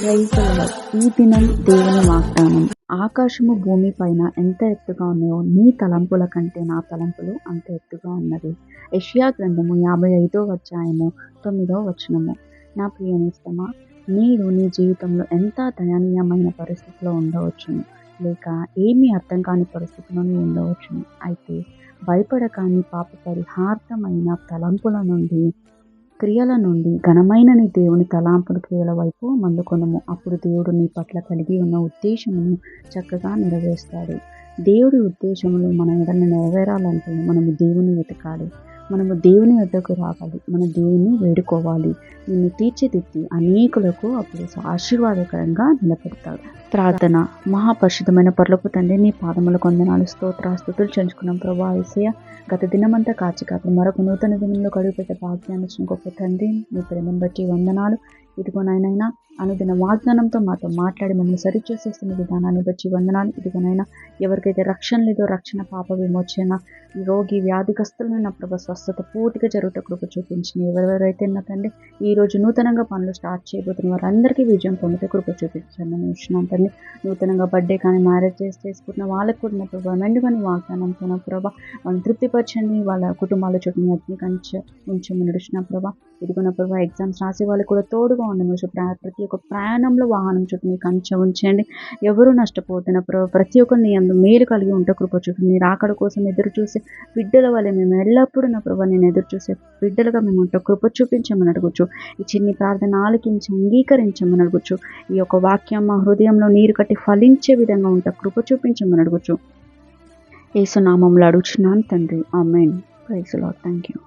Praise the lord. ఈ దినం దేవుని వాగ్దానం. ఆకాశము భూమి పైన ఎంత ఎత్తుగా ఉన్నాయో నీ తలంపుల కంటే నా తలంపులు అంత ఎత్తుగా ఉన్నది. యెషయా గ్రంథము 55 నా ప్రియ నేస్తమా, మీరు నీ జీవితంలో ఎంత దయనీయమైన పరిస్థితిలో ఉండవచ్చును, లేక ఏమీ అర్థం కాని పరిస్థితిలో ఉండవచ్చును. అయితే భయపడక నీ పాప పరిహార్థమైన తలంపుల నుండి, క్రియల నుండి ఘనమైన నీ దేవుని తలాంపుల క్రియల వైపు మందుకొనము. అప్పుడు దేవుడు నీ పట్ల కలిగి ఉన్న ఉద్దేశమును చక్కగా నెరవేరుస్తాడు. దేవుడి ఉద్దేశములు మన ఎడల నెరవేరాలంటే మనము దేవుని వెతకాలి, మనము దేవుని వద్దకు రావాలి, మన దేవుని వేడుకోవాలి. నిన్ను తీర్చిదిద్ది అనేకులకు అప్పుడు ఆశీర్వాదకరంగా నిలబెడతాడు. ప్రార్థన. మహాపరిశుద్ధమైన పరలోకపు తండ్రి, నీ పాదములకు వందనాలు, స్తుతులు చెల్లించుకున్నాం ప్రభా. యేసయ్య, గత దినమంతా కాచి మరొక నూతన దినంలో కడుగుపెట్టే భాగ్యాన్ని ఇచ్చిన గొప్ప తండ్రి, నీ ప్రేమను బట్టి వందనాలు. ఇదిగో నాయనైనా అనుదిన వాగ్దానంతో మాతో మాట్లాడి మమ్మల్ని సరిచేసేస్తున్న విధానాన్ని బట్టి వందనాలు. ఇదిగోనైనా ఎవరికైతే రక్షణ లేదో రక్షణ, పాప విమోచన, రోగి వ్యాధిగ్రస్తులను నా ప్రభు స్వస్థత పూర్తిగా జరుగుట కృప చూపించిన ఎవరెవరైతే నా తండ్రి ఈరోజు నూతనంగా పనులు స్టార్ట్ చేయబోతున్న వారందరికీ విజయం పొందితే కృప చూపించాను. నేను ఇచ్చినాను తండ్రి. నూతనంగా బర్త్డే కానీ మ్యారేజ్ చేసుకున్న వాళ్ళకు కూడా నా ప్రభావ మెండుగాని వాగ్దానంతో నా ప్రభావ వాళ్ళని తృప్తిపరచండి. వాళ్ళ కుటుంబాల చుట్టూ అగ్ని కంచె ఉంచమని నడిచిన ప్రభావ. ఇదిగోన ప్రభావ ఎగ్జామ్స్ రాసే వాళ్ళు కూడా తోడుగా ఉండమని, ప్రతి ఒక్క ప్రయాణంలో వాహనం చుట్టూ మీ కంచె ఉంచండి. ఎవరు నష్టపోతున్న ప్రభావ ప్రతి ఒక్కరిని అందు మేలు కలిగి ఉంటే కృప చూపి, మీరు అక్కడ కోసం ఎదురు చూసే బిడ్డల వల్ల మేము ఎల్లప్పుడూ నా ప్రభావ నేను ఎదురు చూసే బిడ్డలుగా మేము ఉంటే కృప చూపించమని అడగచ్చు. ఈ చిన్ని ప్రార్థన ఆలకించి అంగీకరించమని అడగచ్చు. ఈ యొక్క వాక్యం మా హృదయంలో నీరు కట్టి ఫలించే విధంగా ఉంటే కృప చూపించమని అడగచ్చు. యేసు నామములో అడుగుచున్నాను తండ్రి, amen. Praise the lord. Thank you.